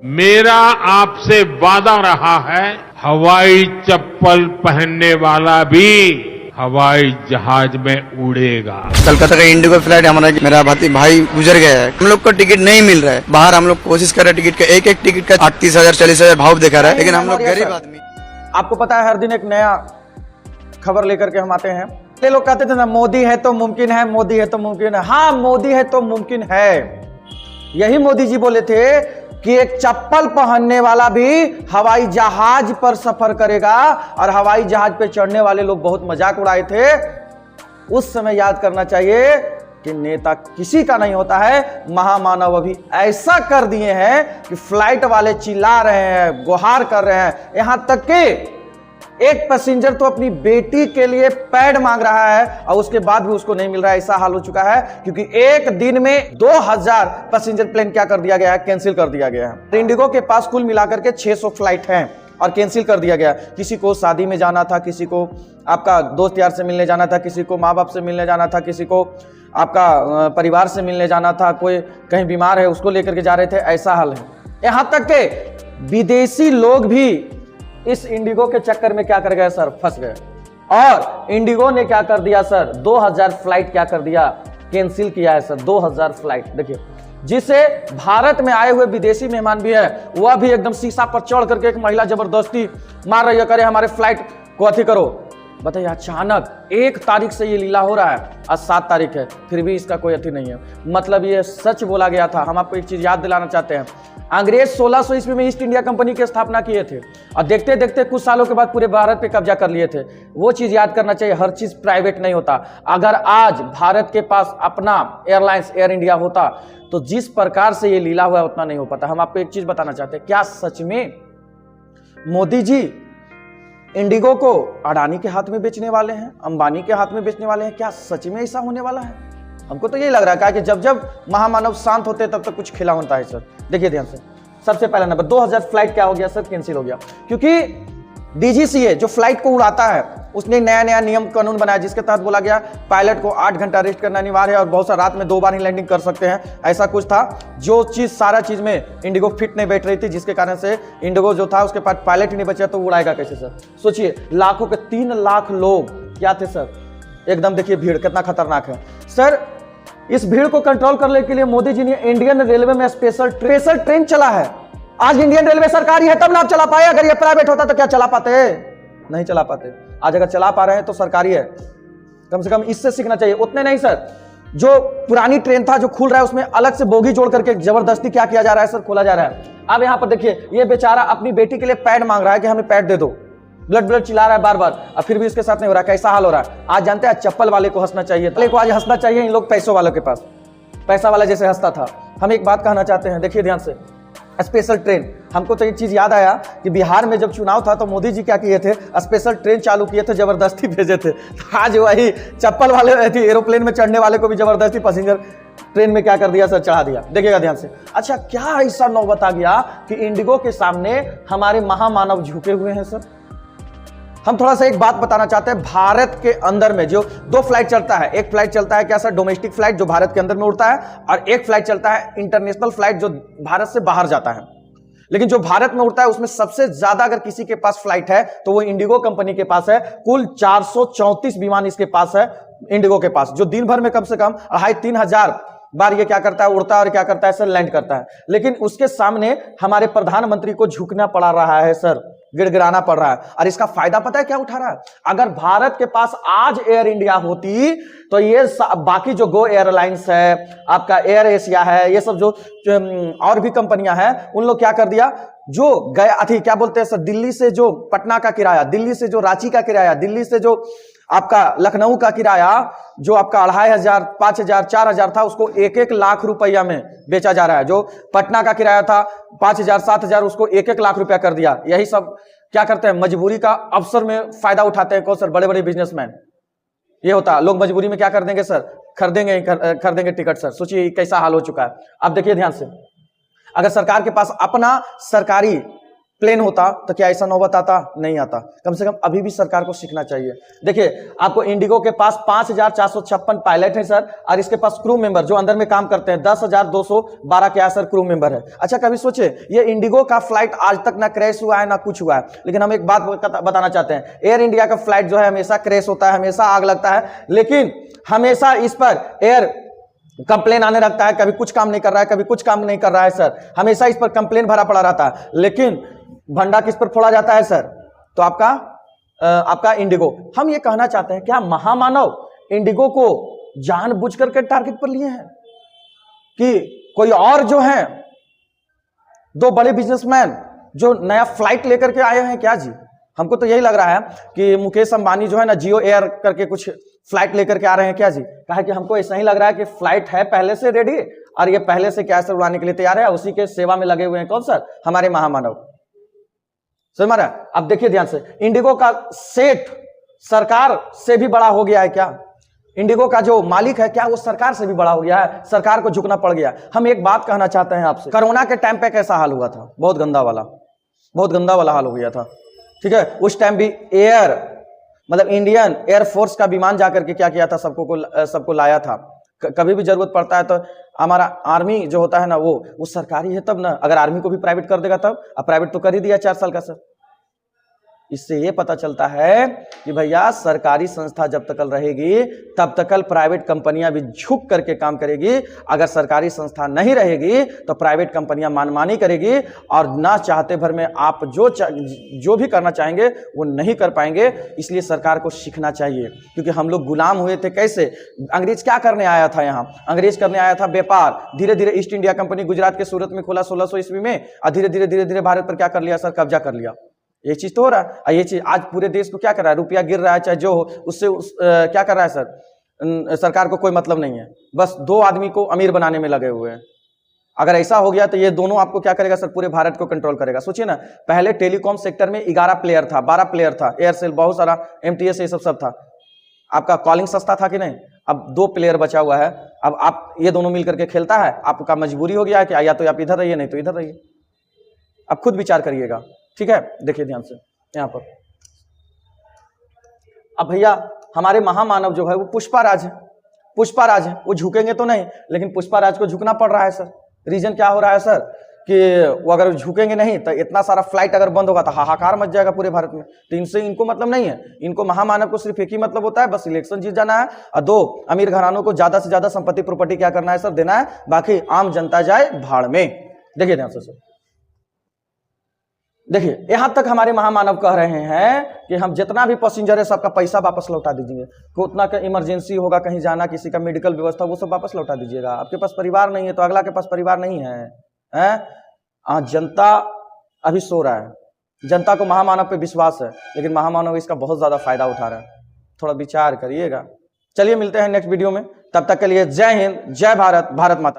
मेरा आपसे वादा रहा है, हवाई चप्पल पहनने वाला भी हवाई जहाज में उड़ेगा। कलकत्ता का इंडिगो फ्लाइट हमारा मेरा भाई गुजर गया है। हम लोग को टिकट नहीं मिल रहा है। बाहर हम लोग कोशिश कर रहे हैं टिकट का, एक टिकट का 38,000 40,000 भाव दिखा रहा है, लेकिन हम लोग गरीब आदमी। आपको पता है हर दिन एक नया खबर लेकर के हम आते हैं। ये लोग कहते थे ना, मोदी है तो मुमकिन है, मोदी है तो मुमकिन है। हाँ, मोदी है तो मुमकिन है। यही मोदी जी बोले थे कि एक चप्पल पहनने वाला भी हवाई जहाज पर सफर करेगा, और हवाई जहाज पे चढ़ने वाले लोग बहुत मजाक उड़ाए थे। उस समय याद करना चाहिए कि नेता किसी का नहीं होता है, महामानव अभी ऐसा कर दिए हैं कि फ्लाइट वाले चिल्ला रहे हैं, गुहार कर रहे हैं। यहां तक कि एक पैसेंजर तो अपनी बेटी के लिए पैड मांग रहा है और उसके बाद भी उसको नहीं मिल रहा है। ऐसा हाल हो चुका है, क्योंकि एक दिन में 2000 पैसेंजर प्लेन क्या कर दिया गया है, कैंसिल कर दिया गया है। इंडिगो के पास कुल मिलाकर के 600 फ्लाइट हैं और कैंसिल कर दिया गया। किसी को शादी में जाना था, किसी को आपका दोस्त यार से मिलने जाना था, किसी को माँ बाप से मिलने जाना था, किसी को आपका परिवार से मिलने जाना था, कोई कहीं बीमार है उसको लेकर के जा रहे थे। ऐसा हाल है। यहां तक के विदेशी लोग भी इस इंडिगो के चक्कर में क्या कर गए सर, फंस गए। और इंडिगो ने क्या कर दिया सर, 2000 फ्लाइट क्या कर दिया, कैंसिल किया है सर। 2000 फ्लाइट देखिए, जिसे भारत में आए हुए विदेशी मेहमान भी है, वह भी एकदम शीशा पर चढ़ करके एक महिला जबरदस्ती मार रही है, करे हमारे फ्लाइट को अथी करो। बताइए, अचानक 1 तारीख से ये लीला हो रहा है, आज 7 तारीख है, फिर भी इसका कोई अथी नहीं है। मतलब ये सच बोला गया था। हम आपको एक चीज याद दिलाना चाहते हैं, अंग्रेज 1600 ईस्वी में ईस्ट इंडिया कंपनी की स्थापना किए थे और देखते देखते कुछ सालों के बाद पूरे भारत पे कब्जा कर लिए थे। वो चीज याद करना चाहिए, हर चीज प्राइवेट नहीं होता। अगर आज भारत के पास अपना एयरलाइंस एयर इंडिया होता तो जिस प्रकार से ये लीला हुआ उतना नहीं हो पाता। हम आपको एक चीज बताना चाहते हैं, क्या सच में मोदी जी इंडिगो को अडानी के हाथ में बेचने वाले हैं, अंबानी के हाथ में बेचने वाले हैं? क्या सच में ऐसा होने वाला है? हमको तो यही लग रहा है कि जब जब महामानव शांत होते हैं तब तक कुछ खिला होता है सर। देखिए ध्यान से, सबसे पहला नंबर 2000 फ्लाइट क्या हो गया सर, कैंसिल हो गया। क्योंकि डीजीसीए जो फ्लाइट को उड़ाता है उसने नया नया नियम कानून बनाया, जिसके तहत बोला गया पायलट को 8 घंटा रेस्ट करना अनिवार्य है और बहुत सा रात में 2 बार ही लैंडिंग कर सकते हैं। ऐसा कुछ था, जो चीज सारा चीज में इंडिगो फिट नहीं बैठ रही थी, जिसके कारण से इंडिगो जो था उसके पास पायलट ही नहीं बचा, तो उड़ाएगा कैसे सर? सोचिए, लाखों के 3 लाख लोग क्या थे सर, एकदम देखिए भीड़ कितना खतरनाक है सर। इस भीड़ को कंट्रोल करने के लिए मोदी जी ने इंडियन रेलवे में स्पेशल ट्रेन चला है। आज इंडियन रेलवे सरकारी है तब ना आप चला पाए, अगर ये प्राइवेट होता तो क्या चला पाते? नहीं चला पाते। आज अगर चला पा रहे हैं तो सरकारी है, कम से कम इससे सीखना चाहिए। उतने नहीं सर, जो पुरानी ट्रेन था जो खुल रहा है उसमें अलग से बोगी जोड़ करके जबरदस्ती क्या किया जा रहा है सर, खोला जा रहा है। अब यहां पर देखिए, ये बेचारा अपनी बेटी के लिए पैड मांग रहा है कि हमें पैड दे दो, ब्लड चिल्ला रहा है बार बार, और फिर भी इसके साथ नहीं हो रहा। कैसा हाल हो रहा है? आज जानते हैं, चप्पल वाले को हंसना चाहिए, वाले को आज हंसना चाहिए इन लोग पैसों वालों के पास। पैसा वाला जैसे हंसता था। हम एक बात कहना चाहते हैं, देखिए ध्यान से, स्पेशल ट्रेन, हमको तो एक चीज याद आया कि बिहार में जब चुनाव था तो मोदी जी क्या किए थे, स्पेशल ट्रेन चालू किए थे, जबरदस्ती भेजे थे। आज वही चप्पल वाले एरोप्लेन में चढ़ने वाले को भी जबरदस्ती पैसेंजर ट्रेन में क्या कर दिया सर, चढ़ा दिया। देखिएगा ध्यान से। अच्छा, क्या ऐसा नौबत आ गया कि इंडिगो के सामने हमारे महामानव झुके हुए हैं सर? हम थोड़ा सा एक बात बताना चाहते हैं, भारत के अंदर में जो 2 फ्लाइट चलता है, एक फ्लाइट चलता है क्या सर, डोमेस्टिक फ्लाइट जो भारत के अंदर में उड़ता है, और एक फ्लाइट चलता है इंटरनेशनल फ्लाइट जो भारत से बाहर जाता है। लेकिन जो भारत में उड़ता है उसमें सबसे ज्यादा अगर किसी के पास फ्लाइट है तो वो इंडिगो कंपनी के पास है। कुल 434 विमान इसके पास है इंडिगो के पास, जो दिन भर में कम से कम 2500 बार ये क्या करता है, उड़ता है और क्या करता है सर, लैंड करता है। लेकिन उसके सामने हमारे प्रधानमंत्री को झुकना पड़ा रहा है सर, गिड़गिड़ाना पड़ रहा है। और इसका फायदा पता है क्या उठा रहा है? अगर भारत के पास आज एयर इंडिया होती तो ये बाकी जो गो एयरलाइंस है, आपका एयर एशिया है, ये सब जो और भी कंपनियां हैं, उन लोग क्या कर दिया, जो गए अथी क्या बोलते हैं सर, दिल्ली से जो पटना का किराया, दिल्ली से जो रांची का किराया, दिल्ली से जो आपका लखनऊ का किराया जो आपका 2500, 5000, 4000 था, उसको 1-1 लाख रुपया में बेचा जा रहा है। जो पटना का किराया था 5000, 7000, उसको 1-1 लाख रुपया कर दिया। यही सब क्या करते हैं, मजबूरी का अवसर में फायदा उठाते हैं कौन सर, बड़े बड़े बिजनेसमैन। ये होता, लोग मजबूरी में क्या कर देंगे सर, खरीदेंगे टिकट सर। सोचिए कैसा हाल हो चुका है। अब देखिए ध्यान से, अगर सरकार के पास अपना सरकारी प्लेन होता तो क्या ऐसा नौबत आता? नहीं आता। कम से कम अभी भी सरकार को सीखना चाहिए। देखिए, आपको इंडिगो के पास 5,456 पायलट है सर, और इसके पास क्रू मेंबर जो अंदर में काम करते हैं 10,212 क्या सर क्रू मेंबर है। अच्छा, कभी सोचे ये इंडिगो का फ्लाइट आज तक ना क्रैश हुआ है ना कुछ हुआ है, लेकिन हम एक बात बताना चाहते हैं, एयर इंडिया का फ्लाइट जो है हमेशा क्रैश होता है, हमेशा आग लगता है, लेकिन हमेशा इस पर एयर कंप्लेन आने लगता है, कभी कुछ काम नहीं कर रहा है, कभी कुछ काम नहीं कर रहा है सर, हमेशा इस पर कंप्लेन भरा पड़ा रहता है, लेकिन भंडा किस पर फोड़ा जाता है सर? तो आपका इंडिगो। हम ये कहना चाहते हैं, क्या महामानव इंडिगो को जानबूझ करके टारगेट पर लिए हैं कि कोई और जो है दो बड़े बिजनेसमैन जो नया फ्लाइट लेकर के आए हैं क्या जी? हमको तो यही लग रहा है कि मुकेश अंबानी जो है ना जियो एयर करके कुछ फ्लाइट लेकर के आ रहे हैं क्या जी? कहा कि हमको ऐसा ही लग रहा है कि फ्लाइट है पहले से रेडी और ये पहले से क्या सर उड़ाने के लिए तैयार है, उसी के सेवा में लगे हुए हैं। कौन सर? हमारे महामानव। समझ मारा? अब देखिए ध्यान से, इंडिगो का सेठ सरकार से भी बड़ा हो गया है क्या? इंडिगो का जो मालिक है क्या वो सरकार से भी बड़ा हो गया है? सरकार को झुकना पड़ गया। हम एक बात कहना चाहते हैं आपसे, कोरोना के टाइम पे कैसा हाल हुआ था? बहुत गंदा वाला हाल हो गया था, ठीक है। उस टाइम भी मतलब इंडियन एयरफोर्स का विमान जाकर के क्या किया था, सबको लाया था। कभी भी जरूरत पड़ता है तो हमारा आर्मी जो होता है ना वो सरकारी है तब ना, अगर आर्मी को भी प्राइवेट कर देगा तब, अब प्राइवेट तो कर ही दिया 4 साल का सर। इससे ये पता चलता है कि भैया सरकारी संस्था जब तक रहेगी तब तक प्राइवेट कंपनियां भी झुक करके काम करेगी। अगर सरकारी संस्था नहीं रहेगी तो प्राइवेट कंपनियां मनमानी करेगी और ना चाहते भर में आप जो भी करना चाहेंगे वो नहीं कर पाएंगे। इसलिए सरकार को सीखना चाहिए, क्योंकि हम लोग गुलाम हुए थे। कैसे? अंग्रेज क्या करने आया था यहाँ? अंग्रेज करने आया था व्यापार। धीरे धीरे ईस्ट इंडिया कंपनी गुजरात के सूरत में खोला 1600 ईस्वी में, और धीरे धीरे भारत पर क्या कर लिया सर? कब्जा कर लिया। ये चीज तो हो रहा है, ये चीज आज पूरे देश को क्या कर रहा है? रुपया गिर रहा है चाहे जो हो, उससे क्या कर रहा है सर? सरकार को कोई मतलब नहीं है, बस 2 आदमी को अमीर बनाने में लगे हुए हैं। अगर ऐसा हो गया तो ये दोनों आपको क्या करेगा सर? पूरे भारत को कंट्रोल करेगा। सोचिए ना, पहले टेलीकॉम सेक्टर में 11 प्लेयर था, 12 प्लेयर था, एयरसेल, बहुत सारा MTS, ये सब था। आपका कॉलिंग सस्ता था कि नहीं? अब 2 प्लेयर बचा हुआ है। अब आप ये दोनों मिलकर के खेलता है, आपका मजबूरी हो गया है कि या तो आप इधर रहिए नहीं तो इधर रहिए। अब खुद विचार करिएगा, ठीक है। देखिए ध्यान से यहां पर, अब भैया हमारे महामानव जो है वो पुष्पाराज है, वो झुकेंगे तो नहीं, लेकिन पुष्पाराज को झुकना पड़ रहा है सर। रीजन क्या हो रहा है सर? कि वो अगर झुकेंगे नहीं तो इतना सारा फ्लाइट अगर बंद होगा तो हाहाकार मच जाएगा पूरे भारत में। तो इनको मतलब नहीं है, इनको महामानव को सिर्फ एक ही मतलब होता है, बस इलेक्शन जीत जाना है और 2 अमीर घरानों को ज्यादा से ज्यादा संपत्ति प्रॉपर्टी क्या करना है सर? देना है, बाकी आम जनता जाए भाड़ में। देखिए ध्यान से सर, देखिए यहां तक हमारे महामानव कह रहे हैं कि हम जितना भी पैसेंजर है सबका पैसा वापस लौटा दीजिए। उतना का इमरजेंसी होगा कहीं जाना, किसी का मेडिकल व्यवस्था, वो सब वापस लौटा दीजिएगा। आपके पास परिवार नहीं है तो अगला के पास परिवार नहीं है, हैं? जनता अभी सो रहा है, जनता को महामानव पे विश्वास है, लेकिन महामानव इसका बहुत ज्यादा फायदा उठा रहा है। थोड़ा विचार करिएगा। चलिए मिलते हैं नेक्स्ट वीडियो में, तब तक के लिए जय हिंद, जय भारत, भारत माता।